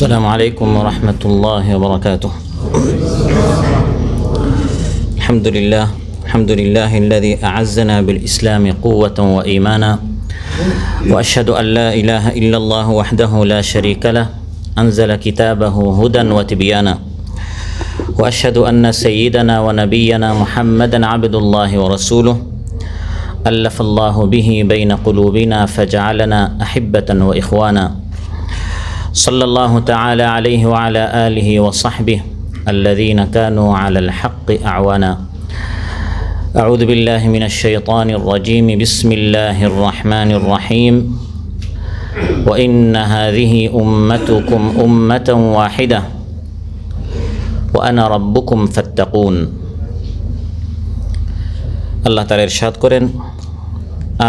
السلام عليكم ورحمة الله وبركاته. الحمد لله الذي أعزنا بالإسلام قوة وإيمانا، وأشهد أن لا إله إلا الله وحده لا شريك له أنزل كتابه هدى وتبيانا، وأشهد أن سيدنا ونبينا محمدا عبد الله ورسوله ألف الله به بين قلوبنا فجعلنا أحبة وإخوانا، صلى الله تعالى عليه وعلى آله وصحبه الذين كانوا على الحق أعوانا. أعوذ بالله من الشيطان الرجيم. بسم الله الرحمن الرحيم. وإن هذه أمتكم أمة واحدة وأنا ربكم فاتقون। আল্লাহ তাআলা ইরশাদ করেন,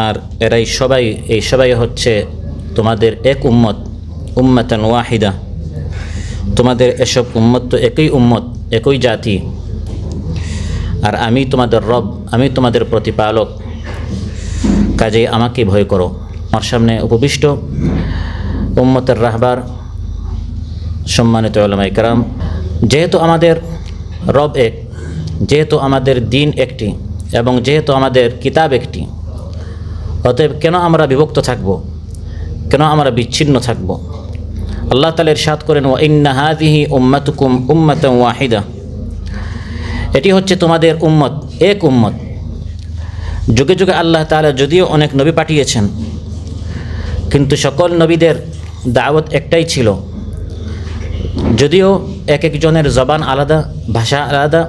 আর এরাই সবাই হচ্ছে তোমাদের এক উম্মত, উম্মাতান ওয়াহিদা। তোমাদের এসব উম্মত তো একই উম্মত, একই জাতি, আর আমি তোমাদের রব, আমি তোমাদের প্রতিপালক, কাজেই আমাকে ভয় করো। আমার সামনে উপবিষ্ট উম্মতের রাহবার, সম্মানিত উলামায়ে কেরাম, যেহেতু আমাদের রব এক, যেহেতু আমাদের দিন একটি, এবং যেহেতু আমাদের কিতাব একটি, অতএব কেন আমরা বিভক্ত থাকব, কেন আমরা বিচ্ছিন্ন থাকব? আল্লাহ তাআলা ইরশাদ করেন, ওয়া ইন্না হাযিহি উম্মাতুকুম উম্মাতান ওয়াহিদা। এটি হচ্ছে তোমাদের উম্মত, এক উম্মত। যুগে যুগে আল্লাহ তাআলা যদিও অনেক নবী পাঠিয়েছেন, কিন্তু সকল নবীদের দাওয়াত একটাই ছিল। যদিও এক একজনের জবান আলাদা, ভাষা আলাদা,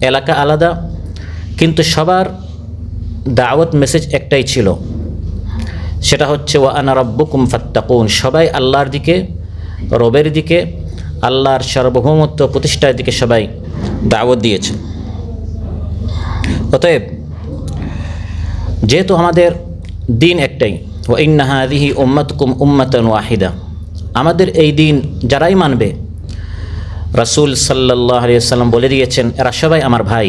এলাকা আলাদা, কিন্তু সবার দাওয়াত মেসেজ একটাই ছিল, সেটা হচ্ছে ওয়া আনা রাব্বুকুম ফাত্তাকুন। সবাই আল্লাহর দিকে, রবের দিকে, আল্লাহর সার্বভৌমত্ব প্রতিষ্ঠার দিকে সবাই দাওয়াত দিয়েছে। অতএব যেহেতু আমাদের দিন একটাই, ওয়া ইন্না হাযিহি উম্মাতুকুম উম্মাতান ওয়াহিদা, আমাদের এই দিন যারাই মানবে, রাসূল সাল্লাল্লাহু আলাইহি ওয়াসাল্লাম বলে দিয়েছেন, এরা সবাই আমার ভাই।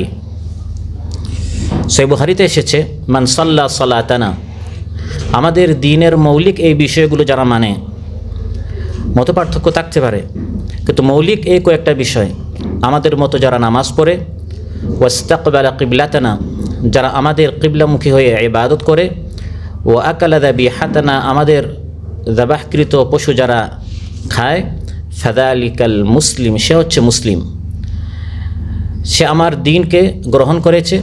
সহিহ বুখারীতে এসেছে, মান সাল্লা সালাতানা, আমাদের দ্বীনের মৌলিক এই বিষয়গুলো যারা মানে, মত পার্থক্য থাকতে পারে, কিন্তু মৌলিক এই কয়েকটা বিষয়, আমাদের মতো যারা নামাজ পড়ে, ওয়াস্তাকবালা কিবলাতানা, যারা আমাদের কিবলামুখী হয়ে ইবাদত করে, ও আকালা যাবিহাতানা, আমাদের যাবাহকৃত পশু যারা খায়, ফাযালিকাল মুসলিম, সে হচ্ছে মুসলিম। সে আমার দ্বীনকে গ্রহণ করেছে,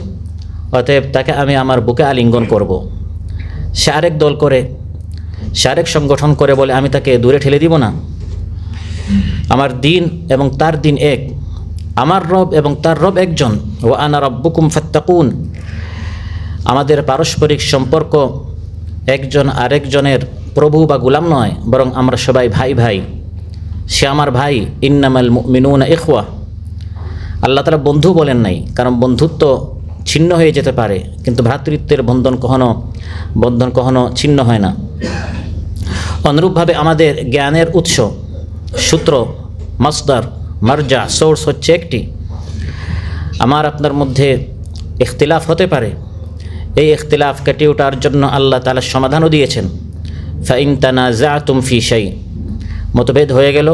অতএব তাকে আমি আমার বুকে আলিঙ্গন করব। সে আরেক দল করে, সে আরেক সংগঠন করে বলে আমি তাকে দূরে ঠেলে দিব না। আমার দিন এবং তার দিন এক, আমার রব এবং তার রব একজন। ওয়া আনা রাব্বুকুম ফাত্তাকুন, আমাদের পারস্পরিক সম্পর্ক একজন আরেকজনের প্রভু বা গোলাম নয়, বরং আমরা সবাই ভাই ভাই। সে আমার ভাই। ইন্নামাল মুমিনুনা ইখওয়া, আল্লাহ তাআলা বন্ধু বলেন নাই, কারণ বন্ধুত্ব ছিন্ন হয়ে যেতে পারে, কিন্তু ভ্রাতৃত্বের বন্ধন কখনো ছিন্ন হয় না। অনুরূপভাবে আমাদের জ্ঞানের উৎস, সূত্র, মাসদার, মারজা, সোর্স হচ্ছে একটি। আমার আপনার মধ্যে ইখতিলাফ হতে পারে, এই ইখতিলাফ কাটিয়ে ওঠার জন্য আল্লাহ তাআলা সমাধানও দিয়েছেন। ফাইন তানাযাতুম ফি শাই, মতভেদ হয়ে গেল,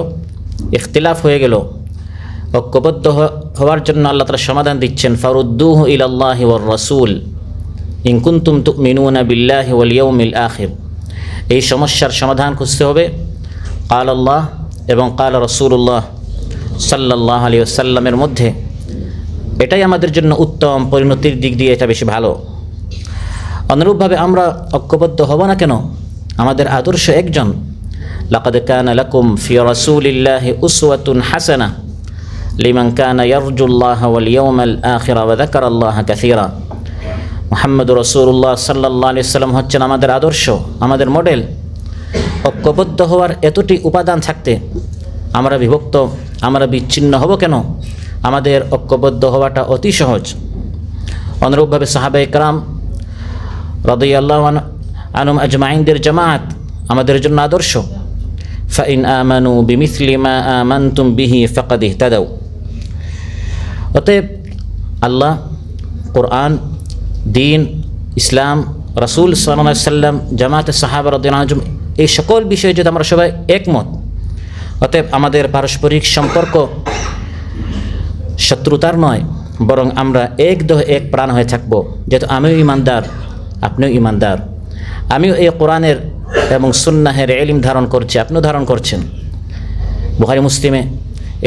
ইখতিলাফ হয়ে গেল, ঐক্যবদ্ধ হওয়ার জন্য আল্লাহ তাআলা সমাধান দিচ্ছেন, ফারুদ্দুহু ইলাল্লাহি ওয়ার রাসূল ইন কুনতুম তুমিনুনা বিল্লাহি ওয়াল ইয়াউমিল আখির। এই সমস্যার সমাধান খুঁজতে হবে কাল আল্লাহ এবং কাল রাসূলুল্লাহ সাল্লাল্লাহু আলাইহি ওয়াসাল্লামের মধ্যে। এটাই আমাদের জন্য উত্তম, পরিণতির দিক দিয়ে এটা বেশি ভালো। অনুরূপভাবে আমরা ঐক্যবদ্ধ হব না কেন? আমাদের আদর্শ একজন। লাকাদ কানা লাকুম ফি রাসূলিল্লাহি উসওয়াতুন হাসানাহ লিমান কানা ইয়ারজুল্লাহা ওয়াল ইয়াউমাল আখির ওয়া যাকারাল্লাহা কাসীরা। মুহাম্মদুর রাসূলুল্লাহ সাল্লাল্লাহু আলাইহি ওয়াসাল্লাম হচ্ছেন আমাদের আদর্শ, আমাদের মডেল। ঐক্যবদ্ধ হওয়ার এতটি উপাদান থাকতে আমরা বিভক্ত, আমরা বিচ্ছিন্ন হব কেন? আমাদের ঐক্যবদ্ধ হওয়াটা অতি সহজ। অনুরূপভাবে সাহাবায়ে কেরাম রাদিয়াল্লাহু আনহুম আজমাইনদের জামাত আমাদের জন্য আদর্শ। ফাইন আমানু বিমিসলি মা আমানতুম বিহি ফাকাদ ইহতাদাউ। অতএব আল্লাহ, কোরআন, দিন, ইসলাম, রাসূল সাল্লাল্লাহু আলাইহি ওয়াসাল্লাম, জামাতে সাহাবা রাদিয়াল্লাহু আনহুম, এই সকল বিষয়ে যদি আমরা সবাই একমত, অতএব আমাদের পারস্পরিক সম্পর্ক শত্রুতার নয়, বরং আমরা এক দেহ এক প্রাণ হয়ে থাকব। যেহেতু আমিও ইমানদার, আপনিও ইমানদার, আমিও এই কোরআনের এবং সুন্নাহের ইলম ধারণ করছি, আপনিও ধারণ করছেন। বুখারী মুসলিমে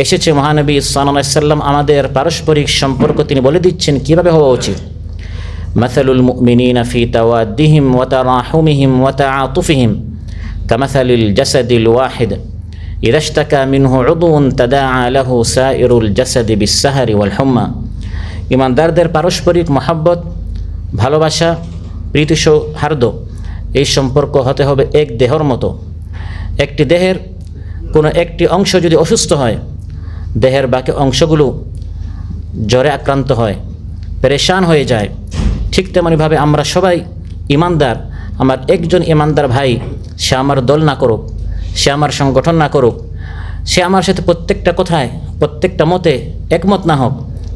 এসেছে মহানবী সাল্লাল্লাহু আলাইহি সাল্লাম আমাদের পারস্পরিক সম্পর্ক তিনি বলে দিচ্ছেন কীভাবে হওয়া উচিত। মাসালুল মুমিনিনা ফি তাওয়াদ্দিহিম ওয়া তারাহুমিহিম ওয়া তাআতুফিহিম কামাসালিল জাসাদিল ওয়াহিদ ইযা ইশতাকা মিনহু উযউন তাদাআ লাহু সাইরুল জাসাদি বিস-সাহরি ওয়াল হুম্মা। ইমানদারদের পারস্পরিক মহাব্বত, ভালোবাসা, প্রীতি সৌহার্দ্য এই সম্পর্ক হতে হবে এক দেহের মতো। একটি দেহের কোনো একটি অংশ যদি অসুস্থ হয়, দেহের বাকি অংশগুলো জ্বরে আক্রান্ত হয়, পেরেশান হয়ে যায়, ঠিক তেমনিভাবে আমরা সবাই ইমানদার। আমার একজন ইমানদার ভাই, সে আমার দল না করুক, সে আমার সংগঠন না করুক, সে আমার সাথে প্রত্যেকটা কথায় প্রত্যেকটা মতে একমত না হোক,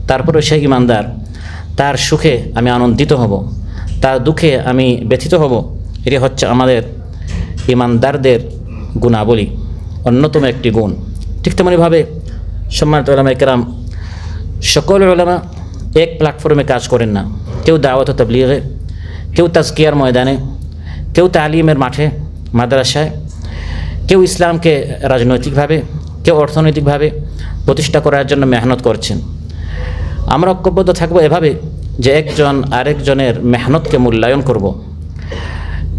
তারপরেও সে ইমানদার। তার সুখে আমি আনন্দিত হব, তার দুঃখে আমি ব্যথিত হব। এটি হচ্ছে আমাদের ইমানদারদের গুণাবলী, অন্যতম একটি গুণ। ঠিক তেমনিভাবে সম্মানিত উলামা ইকরাম, সকল উলামা এক প্ল্যাটফর্মে কাজ করেন না। কেউ দাওয়াত ও তাবলীগে, কেউ তাজকিয়ার ময়দানে, কেউ তালিমের মাঠে মাদ্রাসায়, কেউ ইসলামকে রাজনৈতিকভাবে, কেউ অর্থনৈতিকভাবে প্রতিষ্ঠা করার জন্য মেহনত করছেন। আমরা ঐক্যবদ্ধ থাকবো এভাবে যে একজন আরেকজনের মেহনতকে মূল্যায়ন করব।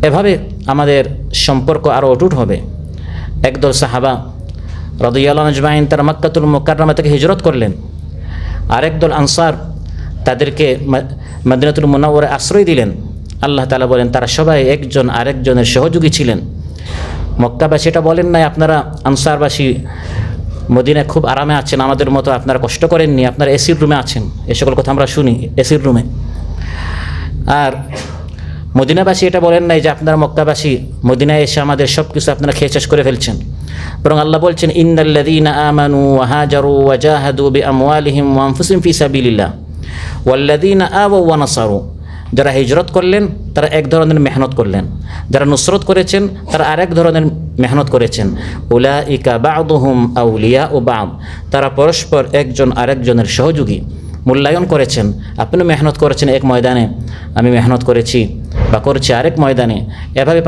এভাবে আমাদের সম্পর্ক আরও অটুট হবে। একদল সাহাবা রাদিয়াল্লাহু আজমাইন তারা মক্কাতুল মুকাররমা থেকে হিজরত করলেন, আরেকদল আনসার তাদেরকে মদিনাতুল মুনাওয়ারায় আশ্রয় দিলেন। আল্লাহ তাআলা বলেন তারা সবাই একজন আরেকজনের সহযোগী ছিলেন। মক্কাবাসী এটা বলেন নাই আপনারা আনসারবাসী মদিনায় খুব আরামে আছেন, আমাদের মতো আপনারা কষ্ট করেননি, আপনারা এসির রুমে আছেন। এ সকল কথা আমরা শুনি, এসির রুমে। আর মদিনাবাসী এটা বলেন নাই যে আপনারা মক্কাবাসী মদিনায় এসে আমাদের সব কিছু আপনারা খেয়ে শেষ করে ফেলছেন। বরং আল্লাহ বলছেন ইন্নাল্লাযীনা আমানু ওয়া হাজারু ওয়া জাহাদু বিআমওয়ালিহিম ওয়া আনফুসিহিম ফি সাবিলিল্লাহ ওয়াল্লাযীনা আওয়াউ ওয়া নাসারু। যারা হিজরত করলেন তারা এক ধরনের মেহনত করলেন, যারা নুসরত করেছেন তারা আরেক ধরনের মেহনত করেছেন। উলাইকা বা'দুহুম আউলিয়াউ বা'দ, তারা পরস্পর একজন আরেকজনের সহযোগী। মূল্যায়ন করেছেন, আপনি মেহনত করেছেন এক ময়দানে, আমি মেহনত করেছি বা করেছি আরেক ময়দানে। এভাবে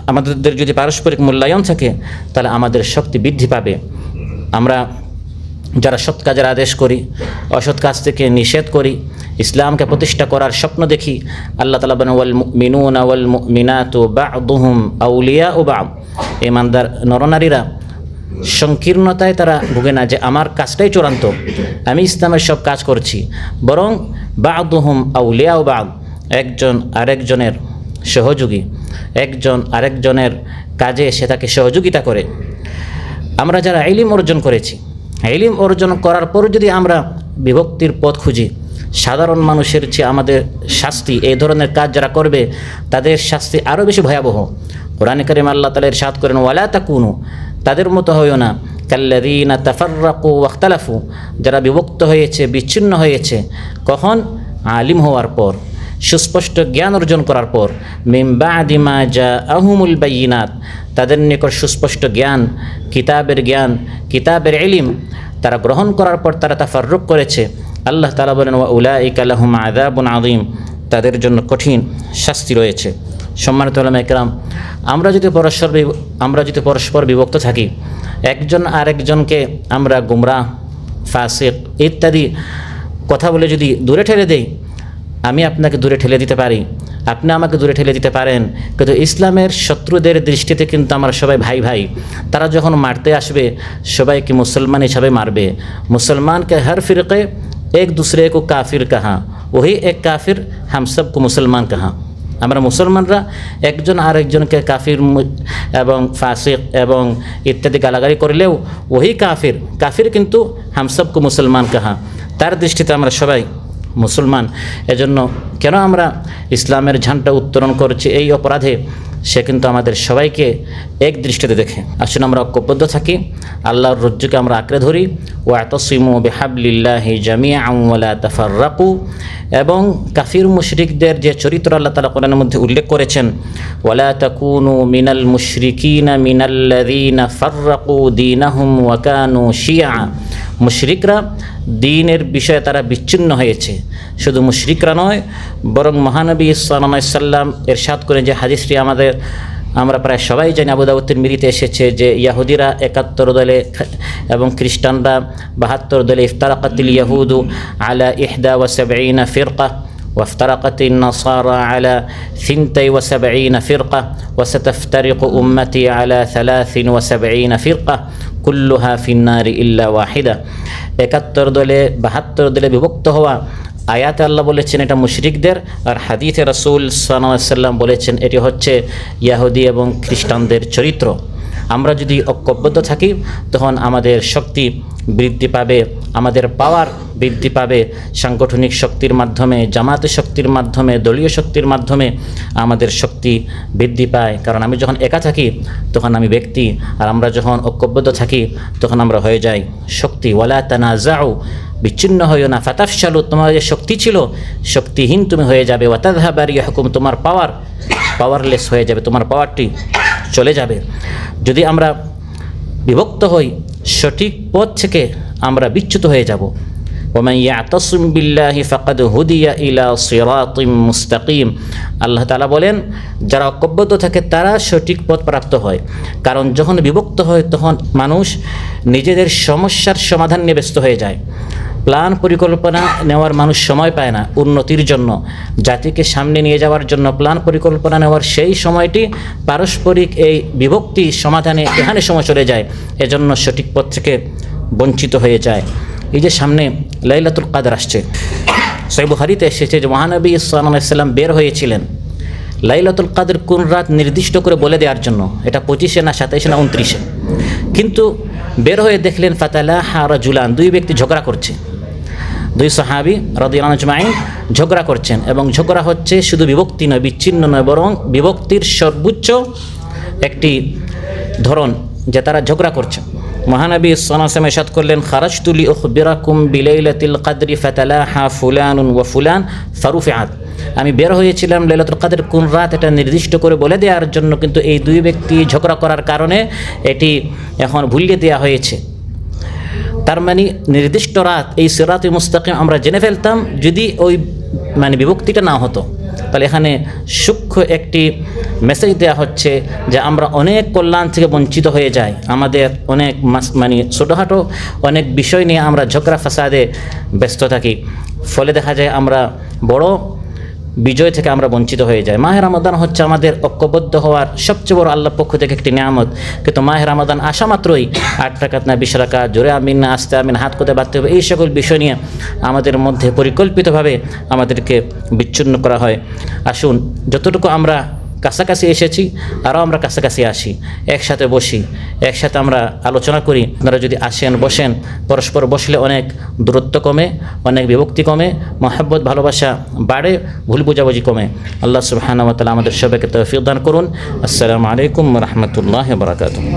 আমাদের যদি পারস্পরিক মূল্যায়ন থাকে তাহলে আমাদের শক্তি বৃদ্ধি পাবে। আমরা যারা সৎ কাজের আদেশ করি, অসৎ কাজ থেকে নিষেধ করি, ইসলামকে প্রতিষ্ঠা করার স্বপ্ন দেখি, আল্লাহ তাআলা বলেন ওয়াল মুমিনুনা ওয়াল মুমিনাতু বা'দুহুম আউলিয়াউ বা'দ। ইমানদার নরনারীরা সংকীর্ণতায় তারা ভুগে না যে আমার কাজটাই চূড়ান্ত, আমি ইসলামের সব কাজ করছি, বরং বা'দুহুম আউলিয়াউ বা'দ, একজন আরেকজনের সহযোগী, একজন আরেকজনের কাজে সে তাকে সহযোগিতা করে। আমরা যারা ইলম অর্জন করেছি, ইলম অর্জন করার পর যদি আমরা বিভক্তির পথ খুঁজি, সাধারণ মানুষের চেয়ে আমাদের শাস্তি, এই ধরনের কাজ যারা করবে তাদের শাস্তি আরও বেশি ভয়াবহ। কোরআনে কারীমে আল্লাহ তাআলা ইরশাদ করেন ওয়ালা তাকুনু, তাদের মতো হইও না, কাল্লাযীনা তাফাররাকু ওয়াখতালাফু, যারা বিভক্ত হয়েছে, বিচ্ছিন্ন হয়েছে। কখন? আলিম হওয়ার পর, সুস্পষ্ট জ্ঞান অর্জন করার পর। মিন বা'দি মা জাআহুমুল বায়িনাত, তাদের নিকট সুস্পষ্ট জ্ঞান, জ্ঞান, কিতাবের ইলম তারা গ্রহণ করার পর তারা তাফাররুক করেছে। আল্লাহ তাআলা বলেন ওয়া উলাইকা লাহুম আযাবুন আযীম, তাদের জন্য কঠিন শাস্তি রয়েছে। সম্মানিত উলামা ইকরাম, আমরা যদি পরস্পর বিভক্ত থাকি, একজন আরেকজনকে আমরা গুমরাহ, ফাসিক ইত্যাদি কথা বলে যদি দূরে ঠেলে দেই, আমি আপনাকে দূরে ঠেলে দিতে পারি, আপনি আমাকে দূরে ঠেলে দিতে পারেন, কিন্তু ইসলামের শত্রুদের দৃষ্টিতে কিন্তু আমরা সবাই ভাই ভাই। তারা যখন মারতে আসবে সবাইকে মুসলমান হিসাবে মারবে। মুসলমানকে হর ফিরকে এক दूसरे को কাফির কাহা, ওহি এক কাফির হাম সবকো মুসলমান কাহা। আমরা মুসলমানরা একজন আরেকজনকে কাফির এবং ফাসিক এবং ইত্যাদি গালাগালি করলেও ওহি কাফির কিন্তু হাম সবকো মুসলমান কাহা, তার দৃষ্টিতে আমরা সবাই মুসলমান। এজন্য কেন আমরা ইসলামের ঝান্ডা উত্তোলন করছি এই অপরাধে সে কিন্তু আমাদের সবাইকে এক দৃষ্টিতে দেখে। আসুন আমরা ঐক্যবদ্ধ থাকি, আল্লাহর রজ্জুকে আমরা আঁকড়ে ধরি। ওয়াতাসিমু বিহাবলিল্লাহি জামিআন ওয়া লা তাফাররাকু। এবং কাফির মুশরিকদের যে চরিত্র আল্লাহ তাআলা কোরআনের মধ্যে উল্লেখ করেছেন, ওয়ালা তাকুনু মিনাল মুশরিকিনা মিনাল্লাযীনা ফাররাকু দীনাহুম ওয়া কানু শিয়া। মুশরিকরা দ্বীনের বিষয়ে তারা বিচ্ছিন্ন হয়েছে। শুধু মুশরিকরা নয়, বরং মহানবী সাল্লাল্লাহু আলাইহি সাল্লাম ইরশাদ করেন যে হাদিসটি আমরা প্রায় সবাই জানি, আবু দাউদ তিরমিজিতে এসেছে যে ইয়াহুদিরা 71 দলে এবং খ্রিস্টানরা 72 দলে। ইফতারাকাতিল ইয়াহুদু আলা 71 ফিরকা وافترقت النصارى على 72 فرقة وستفترق أمتي على 73 فرقة كلها في النار إلا واحدة। 71 দলে 72 দলে বিভক্ত হওয়া আয়াতে আল্লাহ বলেছেন এটা মুশরিকদের, আর হাদিসে রাসূল সাল্লাল্লাহু আলাইহি ওয়াসাল্লাম বলেছেন এটি হচ্ছে ইহুদি এবং খ্রিস্টানদের চরিত্র। আমরা যদি ঐক্যবদ্ধ থাকি তখন আমাদের শক্তি বৃদ্ধি পাবে, আমাদের পাওয়ার বৃদ্ধি পাবে। সাংগঠনিক শক্তির মাধ্যমে, জামাতে শক্তির মাধ্যমে, দলীয় শক্তির মাধ্যমে আমাদের শক্তি বৃদ্ধি পায়। কারণ আমি যখন একা থাকি তখন আমি ব্যক্তি, আর আমরা যখন ঐক্যবদ্ধ থাকি তখন আমরা হয়ে যাই শক্তি। ওয়ালা তানাজাউ, বিচ্ছিন্ন হইও না। ফাতাফশালু, তোমার যে শক্তি ছিল শক্তিহীন তুমি হয়ে যাবে। ওয়াতাযহাবা রিহুকুম, তোমার পাওয়ারলেস হয়ে যাবে, তোমার পাওয়ারটি চলে যাবে। যদি আমরা বিভক্ত হই সঠিক পথ থেকে আমরা বিচ্যুত হয়ে যাব। ওমান ইয়াতাসিম বিল্লাহি ফাকাদ হুদিয়া ইলা সিরাতিম মুস্তাকিম। আল্লাহ তাআলা বলেন যারা ঐক্যবদ্ধ থাকে তারা সঠিক পথ প্রাপ্ত হয়। কারণ যখন বিভক্ত হয় তখন মানুষ নিজেদের সমস্যার সমাধান নিয়ে ব্যস্ত হয়ে যায়। প্ল্যান পরিকল্পনা নেওয়ার মানুষ সময় পায় না। উন্নতির জন্য, জাতিকে সামনে নিয়ে যাওয়ার জন্য প্ল্যান পরিকল্পনা নেওয়ার সেই সময়টি পারস্পরিক এই বিভক্তি সমাধানে এখানে সময় চলে যায়, এজন্য সঠিক পথ থেকে বঞ্চিত হয়ে যায়। এই যে সামনে লাইলাতুল কদর আসছে, সহিহ বুখারীতে এসেছে যে মহানবী সাল্লাল্লাহু আলাইহি ওয়াসাল্লাম বের হয়েছিলেন লাইলাতুল কদর কোন রাত নির্দিষ্ট করে বলে দেওয়ার জন্য। এটা 25-এ না 27-এ না 29-এ, কিন্তু বের হয়ে দেখলেন ফাতালাহা রাজুলান, দুই ব্যক্তি ঝগড়া করছে, দুই সাহাবী রাদিয়াল্লাহু আনহুম আজমাইন ঝগড়া করছেন। এবং ঝগড়া হচ্ছে শুধু বিভক্তি নয়, বিচ্ছিন্ন নয়, বরং বিভক্তির সর্বোচ্চ একটি ধরন যে তারা ঝগড়া করছে। মহানবী সাল্লাল্লাহু আলাইহি ওয়াসাল্লাম ইরশাদ করলেন খারাজতু লিউখবিরাকুম বিলাইলাতিল কদরি ফাতালাহা ফুলানুন ওয়া ফুলান ফারুফিআত। আমি বের হয়েছিলাম লাইলাতুল কদর কোন রাত এটা নির্দিষ্ট করে বলে দেওয়ার জন্য, কিন্তু এই দুই ব্যক্তি ঝগড়া করার কারণে এটি এখন ভুলিয়ে দেওয়া হয়েছে। তার মানে নির্দিষ্ট রাত, এই সিরাতে মুস্তাকিম আমরা জেনে ফেলতাম যদি ওই বিভক্তিটা না হতো। তাহলে এখানে সূক্ষ্ম একটি মেসেজ দেওয়া হচ্ছে যে আমরা অনেক কল্যাণ থেকে বঞ্চিত হয়ে যাই। আমাদের অনেক ছোটোখাটো অনেক বিষয় নিয়ে আমরা ঝগড়া ফাসাদে ব্যস্ত থাকি, ফলে দেখা যায় আমরা বড় বিজয় থেকে আমরা বঞ্চিত হয়ে যাই। মাহে রমাদান হচ্ছে আমাদের ঐক্যবদ্ধ হওয়ার সবচেয়ে বড় আল্লাহর পক্ষ থেকে একটি নিয়ামত। কিন্তু মাহে রমাদান আসা মাত্রই 8 রাকাত না 20 রাকাত, জোরে আমিন না আস্তে আমিন, হাত কোথায় বাঁধতে হবে, এই সকল বিষয় নিয়ে আমাদের মধ্যে পরিকল্পিতভাবে আমাদেরকে বিচ্ছিন্ন করা হয়। আসুন যতটুকু আমরা কাছাকাছি এসেছি আরও আমরা কাছাকাছি আসি, একসাথে বসি, একসাথে আমরা আলোচনা করি। আপনারা যদি আসেন, বসেন, পরস্পর বসলে অনেক দূরত্ব কমে, অনেক বিভক্তি কমে, মহব্বত ভালোবাসা বাড়ে, ভুল বোঝাবুঝি কমে। আল্লাহ সুবহানাহু ওয়া তাআলা আমাদের সবাইকে তৌফিক দান করুন। আসসালামু আলাইকুম ওয়া রাহমাতুল্লাহি ওয়া বারাকাতুহু।